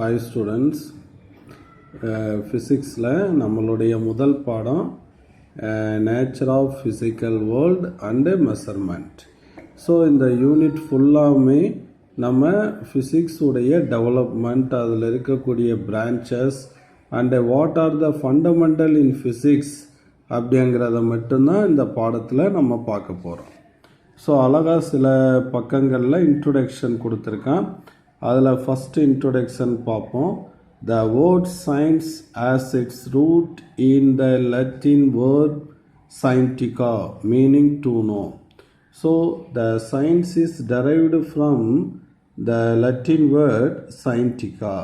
Hi students, physicsல நம்மளுடைய முதல் பாடம் nature of physical world and measurement. So இந்த யூனிட் ஃபுல்லாமே நம்ம ஃபிசிக்ஸ் உடைய டெவலப்மெண்ட், அதில் இருக்கக்கூடிய branches and what are the fundamental in physics அப்படிங்கிறத மட்டும்தான் இந்த பாடத்தில் நம்ம பார்க்க போகிறோம். ஸோ அழகாக சில பக்கங்களில் இன்ட்ரொடக்ஷன் கொடுத்துருக்கான். அதில் ஃபஸ்ட் இன்ட்ரொடக்ஷன் பார்ப்போம். The word science has its root in the Latin verb scientica, meaning to know. So the science is derived from the Latin word scientica.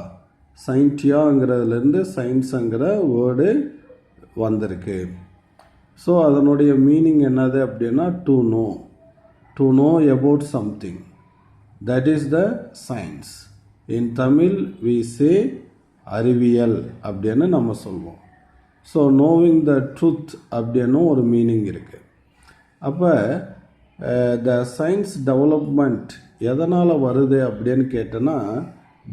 scientiaங்கிறதுலேருந்து சயின்ஸுங்கிற வேர்டு வந்திருக்கு. ஸோ அதனுடைய மீனிங் என்னது அப்படின்னா to know about something. That is the science. In Tamil we say அறிவியல் அப்படின்னு நம்ம சொல்வோம். ஸோ நோவிங் த ட்ரூத் அப்படின்னு ஒரு மீனிங் இருக்குது. அப்போ த சயின்ஸ் டெவலப்மெண்ட் எதனால் வருது அப்படின்னு கேட்டோன்னா,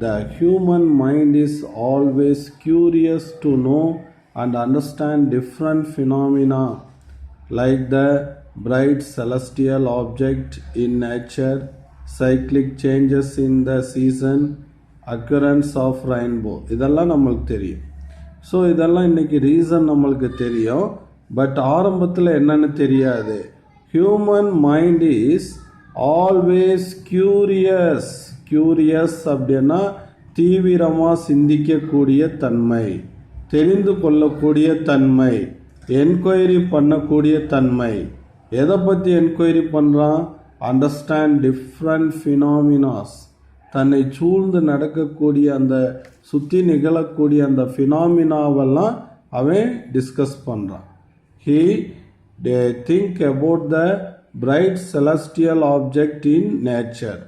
the human mind is always curious to know and understand different phenomena like the bright celestial object in nature, cyclic changes in the season, occurrence of rainbow. இதெல்லாம் நம்மளுக்கு தெரியும். ஸோ இதெல்லாம் இன்றைக்கி ரீசன் நம்மளுக்கு தெரியும். பட் ஆரம்பத்தில் என்னன்னு தெரியாது. Human mind is always curious அப்படின்னா தீவிரமாக சிந்திக்கக்கூடிய தன்மை, தெரிந்து கொள்ளக்கூடிய தன்மை, என்கொயரி பண்ணக்கூடிய தன்மை. எதை பற்றி என்கொயரி பண்ணுறான்? அண்டர்ஸ்டாண்ட் டிஃப்ரெண்ட் ஃபினாமினாஸ், தன்னை சூழ்ந்து நடக்கக்கூடிய அந்த சுற்றி நிகழக்கூடிய அந்த ஃபினாமினாவெல்லாம் அவன் டிஸ்கஸ் பண்ணுறான். He think about the bright celestial object in nature.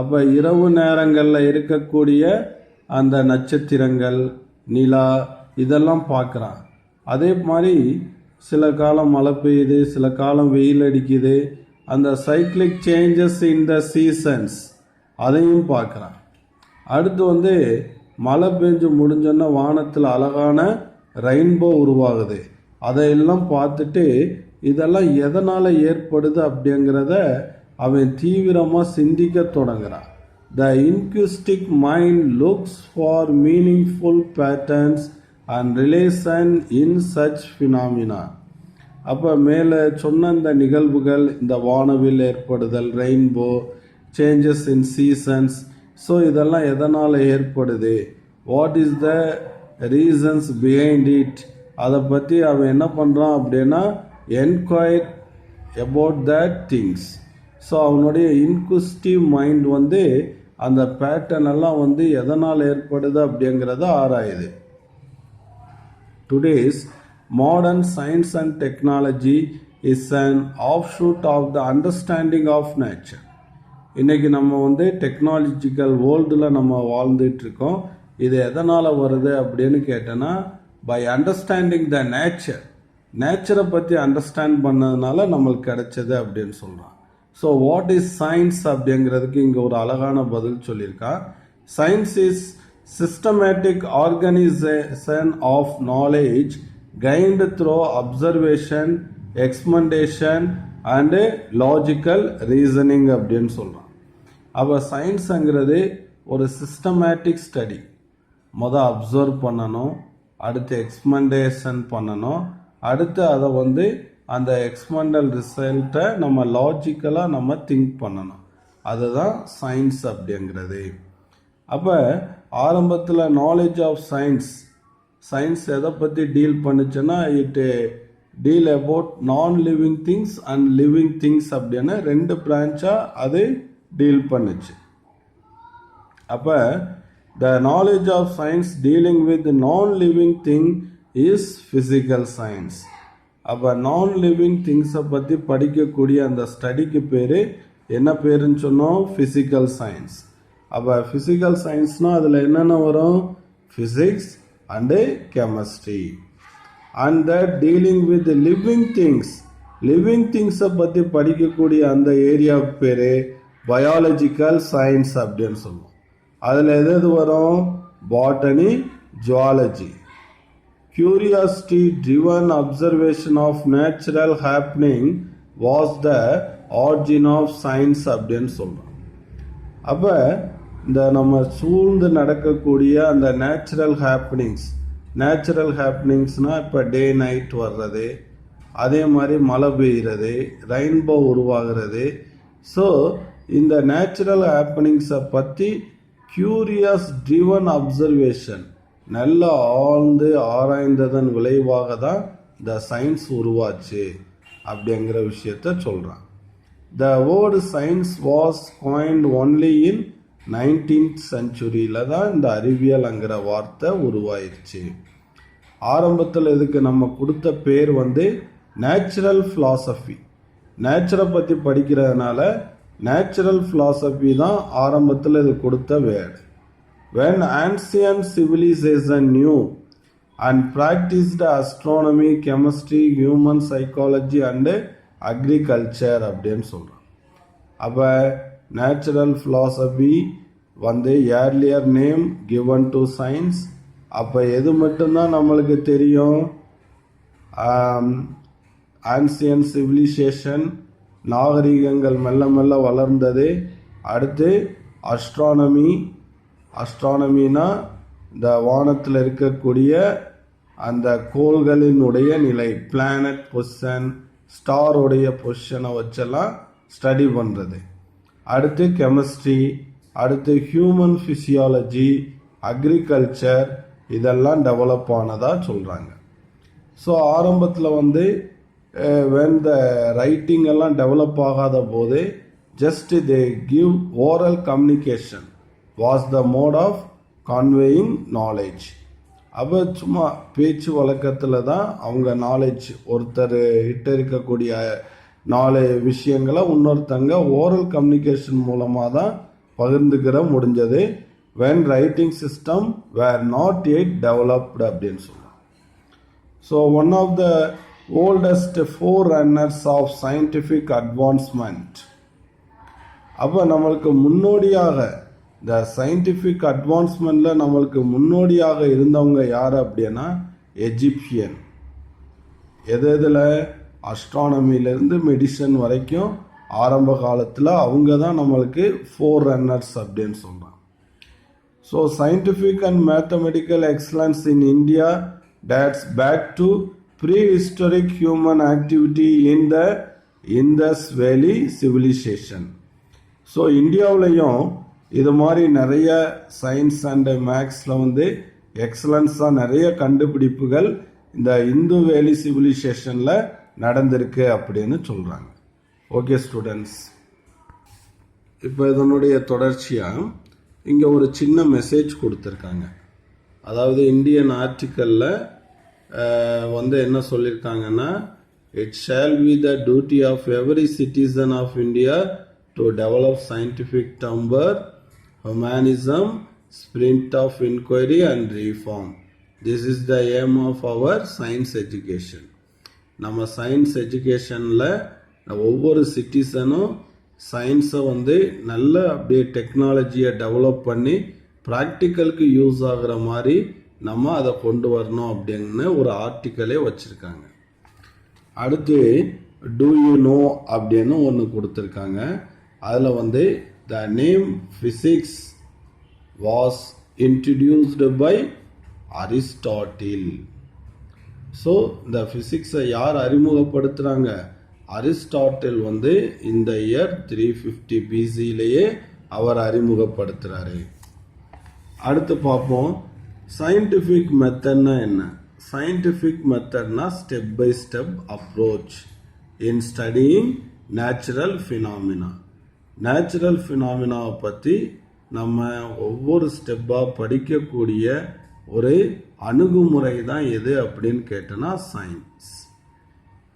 அப்போ இரவு நேரங்களில் இருக்கக்கூடிய அந்த நட்சத்திரங்கள், நிலா, இதெல்லாம் பார்க்குறான். அதே மாதிரி சில காலம் மழை பெய்யுது, சில காலம் வெயில் அடிக்குது, அந்த cyclic changes in the seasons அதையும் பார்க்குறான். அடுத்து மழை பெஞ்சு முடிஞ்சோன்னா வானத்தில் அழகான ரெயின்போ உருவாகுது. அதையெல்லாம் பார்த்துட்டு இதெல்லாம் எதனால் ஏற்படுது அப்படிங்கிறத அவன் தீவிரமாக சிந்திக்க தொடங்குறான். The inquisitive mind looks for meaningful patterns and relation in such phenomena. அப்போ மேலே சொன்ன இந்த நிகழ்வுகள், இந்த வானவில் ஏற்படுதல், rainbow, changes in seasons, so இதெல்லாம் எதனால் ஏற்படுது, what is the reasons behind it, அதை பற்றி அவன் என்ன பண்ணுறான் அப்படின்னா enquire about that things. So அவனுடைய இன்குஸ்டிவ் மைண்ட் அந்த பேட்டர்ன் எல்லாம் எதனால் ஏற்படுது அப்படிங்கிறத ஆராயுது. Today's modern science and technology is an offshoot of the understanding of nature. இன்றைக்கி நம்ம டெக்னாலஜிக்கல் வேர்ல்டில் நம்ம வாழ்ந்துட்டுருக்கோம். இது எதனால் வருது அப்படின்னு கேட்டோன்னா, பை அண்டர்ஸ்டாண்டிங் த நேச்சரை பற்றி அண்டர்ஸ்டாண்ட் பண்ணதுனால நம்மளுக்கு கிடைச்சது அப்படின்னு சொல்கிறான். ஸோ வாட் இஸ் சயின்ஸ் அப்படிங்கிறதுக்கு இங்கே ஒரு அழகான பதில் சொல்லியிருக்கான். Science is systematic organization of knowledge gained through observation, experimentation and logical reasoning அப்படின்னு சொல்கிறான். அப்போ சயின்ஸுங்கிறது ஒரு சிஸ்டமேட்டிக் ஸ்டடி. அப்சர்வ் பண்ணணும், அடுத்து எக்ஸ்பெரிமெண்டேஷன் பண்ணணும், அடுத்து அதை அந்த எக்ஸ்பெரிமெண்டல் ரிசல்ட்டை நம்ம லாஜிக்கலாக நம்ம திங்க் பண்ணணும். அதுதான் சயின்ஸ் அப்படிங்கிறது. அப்போ ஆரம்பத்தில் நாலேஜ் ஆஃப் சயின்ஸ் எதை பற்றி டீல் பண்ணுச்சுன்னா, it deal about non living things and living things அப்படின்னு ரெண்டு பிரான்ச்சாக அது டீல் பண்ணுச்சு. அப்போ the knowledge of science dealing with non living thing is physical science. அப்போ நான் லிவிங் திங்ஸை பற்றி படிக்கக்கூடிய அந்த ஸ்டடிக்கு பேர் என்ன பேருன்னு சொன்னோம்? Physical science. அப்போ ஃபிசிக்கல் சயின்ஸ்னால் அதில் என்னென்ன வரும்? Physics and chemistry. And that dealing with living திங்ஸை பற்றி படிக்கக்கூடிய அந்த ஏரியாவுக்கு பேர் பயாலஜிக்கல் சயின்ஸ் அப்படின்னு சொல்லுவோம். அதில் எது வரும்? Botany, zoology. Curiosity driven observation of natural happening was the origin of science அப்படின்னு சொல்கிறோம். அப்போ இந்த நம்ம சூழ்ந்து நடக்கக்கூடிய அந்த நேச்சுரல் ஹேப்பனிங்ஸ்னால் இப்போ டே நைட் வர்றது, அதே மாதிரி மழை பெய்கிறது, ரெயின்போ உருவாகிறது. ஸோ இந்த நேச்சுரல் ஹேப்பனிங்ஸை பற்றி கியூரியஸ் ட்ரிவன் அப்சர்வேஷன் நல்லா ஆழ்ந்து ஆராய்ந்ததன் விளைவாக தான் இந்த சயின்ஸ் உருவாச்சு அப்படிங்கிற விஷயத்த சொல்கிறான். த word science was coined only in 19th centuryல தான் இந்த அறிவியல்ங்கிற வார்த்தை உருவாயிருச்சு. ஆரம்பத்தில் இதுக்கு நம்ம கொடுத்த பேர் நேச்சுரல் ஃபிலாசபி. நேச்சரை பற்றி படிக்கிறதுனால நேச்சுரல் ஃபிலாசபி தான் ஆரம்பத்தில் இது கொடுத்த word. When ancient civilization knew and practiced astronomy, chemistry, human psychology and agriculture அப்படின்னு சொல்கிறோம். அப்போ natural philosophy earlier name given to science. அப்போ எது மட்டும்தான் நம்மளுக்கு தெரியும்? ஆன்சியன் சிவிலைசேஷன், நாகரிகங்கள் மெல்ல மெல்ல வளர்ந்தது. அடுத்து அஸ்ட்ரானமினா இந்த வானத்தில் இருக்கக்கூடிய அந்த கோள்களினுடைய நிலை, பிளானட் பொசிஷன், ஸ்டாரோடைய பொசிஷனை வச்செல்லாம் ஸ்டடி பண்ணுறது. அடுத்து கெமிஸ்ட்ரி, அடுத்து ஹியூமன் ஃபிசியாலஜி, அக்ரிகல்ச்சர், இதெல்லாம் டெவலப் ஆனதாக சொல்கிறாங்க. ஸோ ஆரம்பத்தில் வென் த ரைட்டிங் எல்லாம் டெவலப் ஆகாத போது just they give oral communication was the mode of conveying knowledge. அப்போ சும்மா பேச்சு வழக்கத்தில் தான் அவங்க நாலேஜ், ஒருத்தர் கிட்ட இருக்கக்கூடிய விஷயங்களை இன்னொருத்தங்க ஓரல் கம்யூனிகேஷன் மூலமாக தான் பகிர்ந்துக்கிற முடிஞ்சது. when writing system were not yet developed அப்படின்னு சொல்லுவாங்க. So one of the oldest forerunners of scientific advancement. அப்போ நம்மளுக்கு முன்னோடியாக இந்த சயின்டிஃபிக் அட்வான்ஸ்மெண்ட்டில் நம்மளுக்கு முன்னோடியாக இருந்தவங்க யார் அப்படின்னா எஜிப்சியன். எதில் அஸ்ட்ரானமிலேருந்து மெடிசன் வரைக்கும் ஆரம்ப காலத்தில் அவங்க தான் நம்மளுக்கு forerunners அப்படின்னு சொல்கிறாங்க. So scientific and mathematical excellence in India dates back to prehistoric human activity in the Indus Valley civilization. So இந்தியாவிலையும் இது மாதிரி நிறைய சயின்ஸ் அண்ட் மேக்ஸில் எக்ஸலன்ஸாக நிறைய கண்டுபிடிப்புகள் இந்த இந்து வேலி சிவிலைசேஷனில் நடந்திருக்கு அப்படின்னு சொல்கிறாங்க. ஓகே ஸ்டூடெண்ட்ஸ், இப்போ இதனுடைய தொடர்ச்சியாக இங்கே ஒரு சின்ன மெசேஜ் கொடுத்துருக்காங்க. அதாவது இந்தியன் ஆர்டிக்கலில் என்ன சொல்லியிருக்காங்கன்னா, it shall be the duty of every citizen of India to develop scientific temper, humanism, spirit of inquiry and reform. This is the aim of our science education. நம்ம சயின்ஸ் எஜுகேஷனில் ஒவ்வொரு சிட்டிசனும் சயின்ஸை நல்ல அப்படியே டெக்னாலஜியை டெவலப் பண்ணி ப்ராக்டிக்கலுக்கு யூஸ் ஆகிற மாதிரி நம்ம அதை கொண்டு வரணும் அப்படின்னு ஒரு ஆர்டிக்கலே வச்சுருக்காங்க. அடுத்து டூ யூ நோ அப்படின்னு ஒன்று கொடுத்துருக்காங்க. அதில் the name physics was introduced by Aristotle. So இந்த ஃபிசிக்ஸை யார் அறிமுகப்படுத்துகிறாங்க? அரிஸ்டாட்டில் இந்த இயர் 350 BCலேயே அவர் அறிமுகப்படுத்துகிறாரு. அடுத்து பார்ப்போம், சயின்டிஃபிக் மெத்தட்னா என்ன? சயின்டிஃபிக் மெத்தட்னா step by step approach in studying natural phenomena. Natural ஃபினாமினாவை பற்றி நம்ம ஒவ்வொரு ஸ்டெப்பாக படிக்கக்கூடிய ஒரு அணுகுமுறை தான் எது அப்படின்னு கேட்டோன்னா science.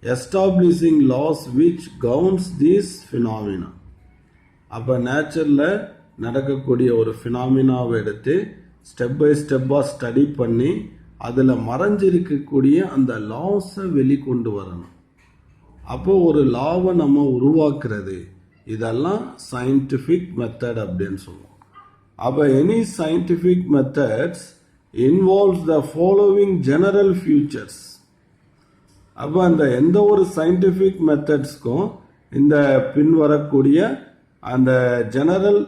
Establishing laws which governs these phenomena. அப்போ நேச்சரில் நடக்கக்கூடிய ஒரு ஃபினாமினாவை எடுத்து ஸ்டெப் பை ஸ்டெப்பாக ஸ்டடி பண்ணி அதில் மறைஞ்சிருக்கக்கூடிய அந்த லாஸை வெளிக்கொண்டு வரணும். அப்போ ஒரு லாவை நம்ம உருவாக்குறது, இதெல்லாம் சயின்டிஃபிக் மெத்தட் அப்படின்னு சொல்லுவோம். அப்போ any scientific methods involves the following general futures. அப்போ அந்த எந்த ஒரு சயின்டிஃபிக் மெத்தட்ஸ்க்கும் இந்த பின்வரக்கூடிய அந்த ஜெனரல்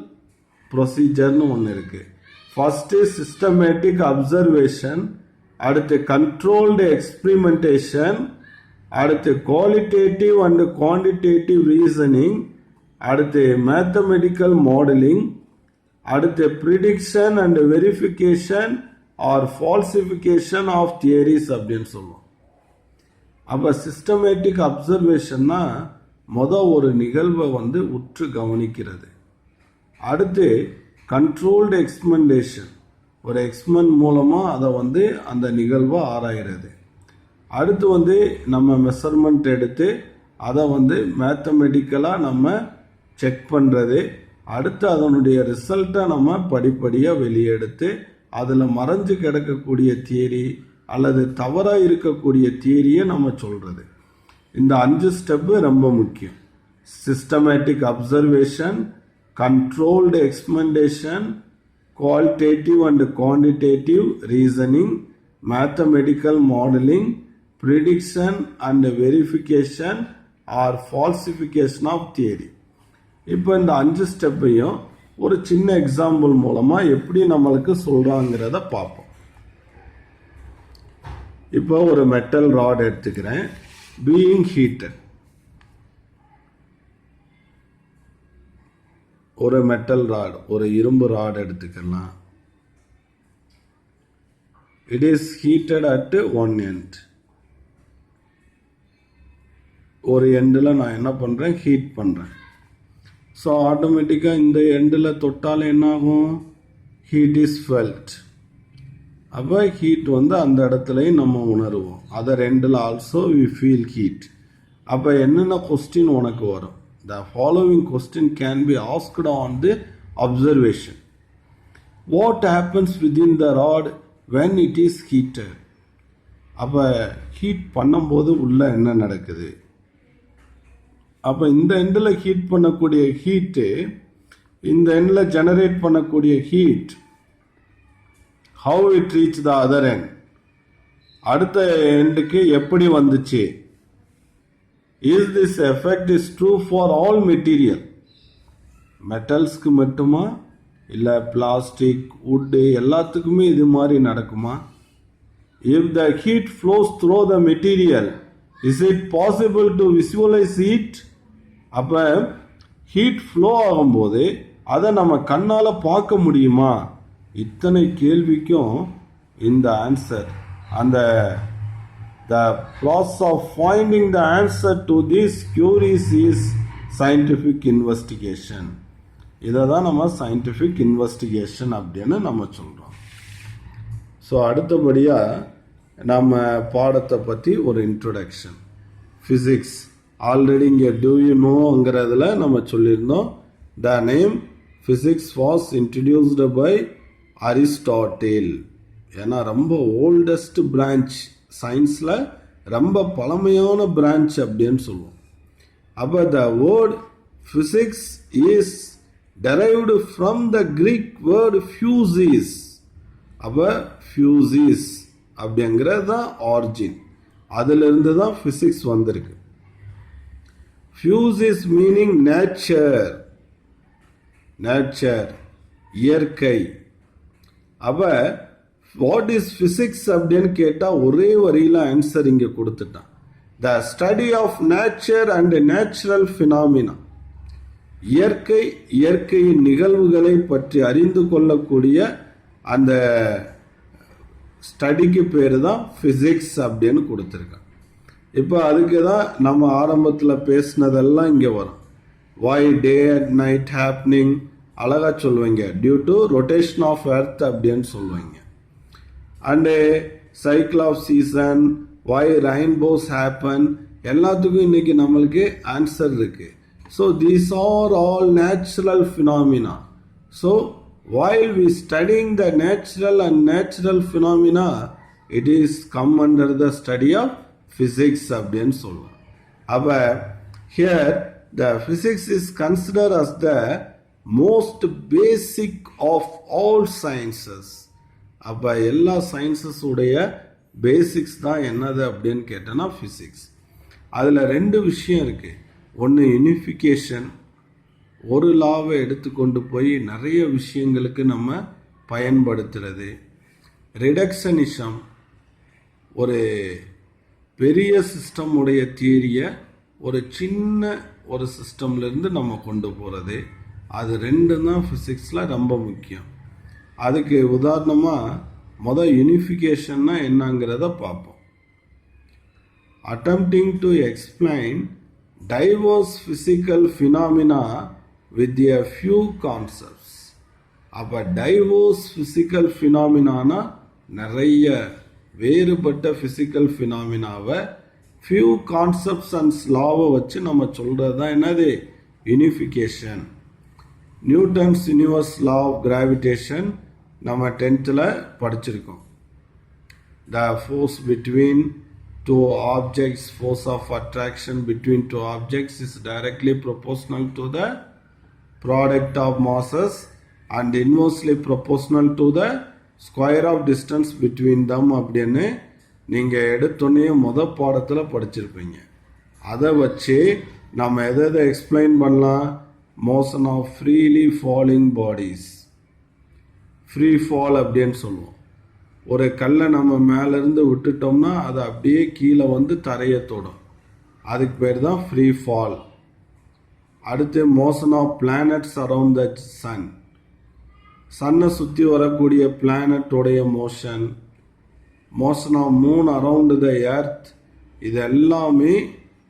ப்ரொசீஜர்னு ஒன்று இருக்குது. ஃபர்ஸ்ட் சிஸ்டமேட்டிக் அப்சர்வேஷன், அடுத்து கண்ட்ரோல்டு எக்ஸ்பிரிமெண்டேஷன், அடுத்து குவாலிட்டேட்டிவ் அண்ட் குவான்டிடேட்டிவ் ரீசனிங், அடுத்து மேத்தமெட்டிக்கல் மாடலிங், அடுத்து prediction and verification or falsification of theories அப்படின்னு சொல்லுவோம். அப்போ சிஸ்டமேட்டிக் அப்சர்வேஷன்னா ஒரு நிகழ்வை உற்று கவனிக்கிறது. அடுத்து கண்ட்ரோல்டு எக்ஸ்பிரிமெண்டேஷன், ஒரு எக்ஸ்பிரிமெண்ட் மூலமாக அதை அந்த நிகழ்வை ஆராயிறது. அடுத்து நம்ம மெஷர்மெண்ட் எடுத்து அதை மேத்தமெட்டிக்கலாக நம்ம செக் பண்ணுறது. அடுத்து அதனுடைய ரிசல்ட்டை நம்ம படிப்படியாக வெளியெடுத்து அதில் மறைஞ்சு கிடக்கக்கூடிய தியரி அல்லது தவறாக இருக்கக்கூடிய தியரியை நம்ம சொல்கிறது. இந்த 5 ஸ்டெப்பு ரொம்ப முக்கியம். Systematic observation, controlled experimentation, qualitative and quantitative reasoning, mathematical modelling, prediction and verification or falsification of theory. இப்போ இந்த 5 ஸ்டெப்பையும் ஒரு சின்ன எக்ஸாம்பிள் மூலமாக எப்படி நம்மளுக்கு சொல்கிறாங்கிறத பார்ப்போம். இப்போ ஒரு மெட்டல் ராட் எடுத்துக்கிறேன். பீயிங் ஹீட்டட், ஒரு மெட்டல் ராட், ஒரு இரும்பு ராட் எடுத்துக்கலாம். It is heated at one end. ஒரு எண்டில் நான் என்ன பண்ணுறேன், ஹீட் பண்ணுறேன். ஸோ ஆட்டோமேட்டிக்காக இந்த எண்டில் தொட்டால் என்னாகும், ஹீட் இஸ் ஃபெல்ட். அப்போ ஹீட் அந்த இடத்துலையும் நம்ம உணருவோம். அதர் எண்டில் ஆல்சோ வி ஃபீல் ஹீட். அப்போ என்னென்ன கொஸ்டின் உனக்கு வரும்? The following question can be asked on the observation. What happens within the rod when it is heated? அப்போ ஹீட் பண்ணும்போது உள்ள என்ன நடக்குது? அப்போ இந்த எண்டில் ஹீட் பண்ணக்கூடிய ஹீட்டு, இந்த எண்டில் ஜெனரேட் பண்ணக்கூடிய heat, how it reach the other end, அடுத்த எண்டுக்கு எப்படி வந்துச்சு? Is this effect is true for all material? மெட்டல்ஸ்க்கு மட்டுமா இல்லை பிளாஸ்டிக், வுட்டு எல்லாத்துக்குமே இது மாதிரி நடக்குமா? If the heat flows through the material, is it possible to visualize it? அப்போ ஹீட் ஃப்ளோ ஆகும்போது அதை நம்ம கண்ணால் பார்க்க முடியுமா? இத்தனை கேள்விக்கும் இந்த ஆன்சர், அந்த the process of finding the answer to these queries is scientific investigation. இதை தான் நம்ம scientific investigation அப்படின்னு நம்ம சொல்கிறோம். ஸோ அடுத்தபடியாக நம்ம பாடத்தை பற்றி ஒரு இன்ட்ரொடக்ஷன். ஃபிசிக்ஸ் ஆல்ரெடி இங்கே டூ யூ நோங்கிறதுல நம்ம சொல்லியிருந்தோம். The name physics was introduced by Aristotle. ஏன்னா ரொம்ப ஓல்டஸ்ட் பிரான்ச், சயின்ஸில் ரொம்ப பழமையான பிரான்ச் அப்படின்னு சொல்லுவோம். அப்போ the word physics is derived from the Greek word fusis. அப்போ ஃபியூசிஸ் அப்படிங்கிறது தான் ஆரிஜின், அதிலிருந்து தான் ஃபிசிக்ஸ் வந்திருக்கு. ஃபியூசிஸ் மீனிங் நேச்சர், நேச்சர் இயற்கை. அப்போ வாட் இஸ் ஃபிசிக்ஸ் அப்படின்னு கேட்டால் ஒரே வரியில் ஆன்சர் இங்கே கொடுத்துட்டான். The study of nature and natural phenomena. இயற்கை, இயற்கையின் நிகழ்வுகளை பற்றி அறிந்து கொள்ளக்கூடிய அந்த ஸ்டடிக்கு பேர் தான் ஃபிசிக்ஸ் அப்படின்னு கொடுத்துருக்கான். இப்போ அதுக்கு தான் நம்ம ஆரம்பத்தில் பேசினதெல்லாம் இங்கே வரும். Why day and night happening அழகாக சொல்லுவீங்க, due to rotation of earth அப்படின்னு சொல்லுவீங்க. And cycle of season, why rainbows happen, எல்லாத்துக்கும் இன்னைக்கு நம்மளுக்கு ஆன்சர் இருக்கு. So these are all natural phenomena. So while we studying the natural and natural phenomena, it is come under the study of physics அப்படின்னு சொல்லுவோம். அப்போ here the physics is considered as the most basic of all sciences. அப்போ எல்லா sciences உடைய basics தான் என்னது அப்படின்னு கேட்டோன்னா ஃபிசிக்ஸ். அதில் ரெண்டு விஷயம் இருக்குது. ஒன்று யூனிஃபிகேஷன், ஒரு லாவை எடுத்துக்கொண்டு போய் நிறைய விஷயங்களுக்கு நம்ம பயன்படுத்துறது. ரிடக்ஷனிசம், ஒரு பெரிய சிஸ்டம் உடைய தியரியை ஒரு சின்ன ஒரு சிஸ்டம்லேருந்து நம்ம கொண்டு போகிறது. அது ரெண்டு தான் ஃபிசிக்ஸில் ரொம்ப முக்கியம். அதுக்கு உதாரணமாக யூனிஃபிகேஷன்னா என்னங்கிறத பார்ப்போம். Attempting to explain diverse physical phenomena with a few concepts. அப்போ டைவர்ஸ் ஃபிசிக்கல் ஃபினாமினானா நிறைய வேறுபட்ட ஃபிசிக்கல் ஃபினாமினாவை ஃபியூ கான்செப்ட்ஸ் அண்ட் லாவை வச்சு நம்ம சொல்கிறது தான் என்னது unification. Newton's universe law of gravitation நம்ம 10th படிச்சிருக்கோம். The force between two objects, force of attraction between two objects is directly proportional to the product of masses and inversely proportional to the square of distance between them அப்படின்னு நீங்கள் எடுத்தோன்னே பாடத்தில் படிச்சிருப்பீங்க. அதை வச்சு நம்ம எதை எக்ஸ்பிளைன் பண்ணலாம்? Motion of freely falling bodies, free fall அப்படின்னு சொல்லுவோம். ஒரு கல்லை நம்ம மேலேருந்து விட்டுட்டோம்னா அது அப்படியே கீழே வந்து தரையை தொடும். அதுக்கு பேர் தான் ஃப்ரீ ஃபால். அடுத்து motion of planets around the sun, சன்னை சுற்றி வரக்கூடிய பிளானட்டோடைய motion. Motion of moon around the earth. இது எல்லாமே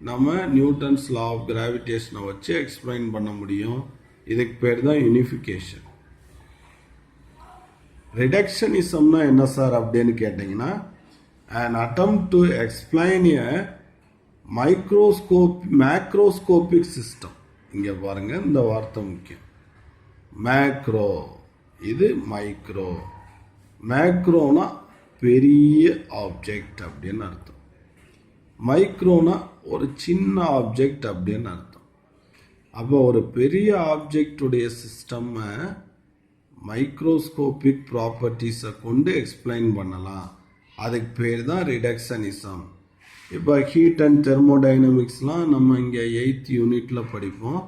நம்ம நியூட்டன்ஸ் லா ஆஃப் கிராவிடேஷனை வச்சு எக்ஸ்பிளைன் பண்ண முடியும். இதுக்கு பேர் தான் யூனிஃபிகேஷன். ரிடக்ஷனிசம்னா என்ன சார் அப்படின்னு கேட்டிங்கன்னா, an attempt to explain a macroscopic system. இங்கே பாருங்க, இந்த வார்த்தை முக்கியம். மேக்ரோ, இது மைக்ரோ. மேக்ரோனா பெரிய ஆப்ஜெக்ட் அப்படின்னு அர்த்தம். மைக்ரோனா ஒரு சின்ன ஆப்ஜெக்ட் அப்படின்னு அர்த்தம். அப்போ ஒரு பெரிய ஆப்ஜெக்டுடைய சிஸ்டம்மை மைக்ரோஸ்கோபிக் ப்ராப்பர்ட்டிஸை கொண்டு எக்ஸ்பிளைன் பண்ணலாம். அதுக்கு பேர் தான் ரிடக்ஷனிசம். இப்போ ஹீட் அண்ட் தெர்மோடைனமிக்ஸ்லாம் நம்ம இங்கே 8th யூனிட்டில் படிப்போம்.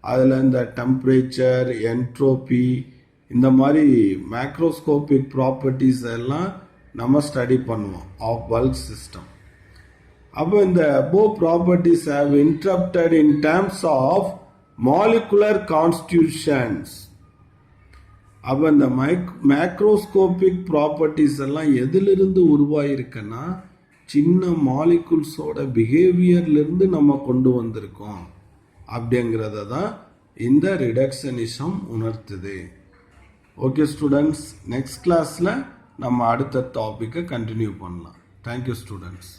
அதில் இந்த டெம்பரேச்சர், என்ட்ரோபி, இந்த மாதிரி மேக்ரோஸ்கோபிக் ப்ராப்பர்ட்டிஸ் எல்லாம் நம்ம ஸ்டடி பண்ணுவோம் ஆஃப் பல்க் சிஸ்டம். அப்போ இந்த above properties have interrupted in terms of molecular constitutions. அப்போ இந்த மேக்ரோஸ்கோபிக் ப்ராப்பர்ட்டிஸ் எல்லாம் எதிலிருந்து உருவாயிருக்குன்னா சின்ன மாலிகுல்ஸோட பிஹேவியர்லேருந்து நம்ம கொண்டு வந்திருக்கோம் அப்படிங்கிறத தான் இந்த ரிடக்ஷனிசம் உணர்த்துது. ஓகே ஸ்டூடெண்ட்ஸ், நெக்ஸ்ட் கிளாஸில் நம்ம அடுத்த டாப்பிக்கை கண்டினியூ பண்ணலாம். Thank you students.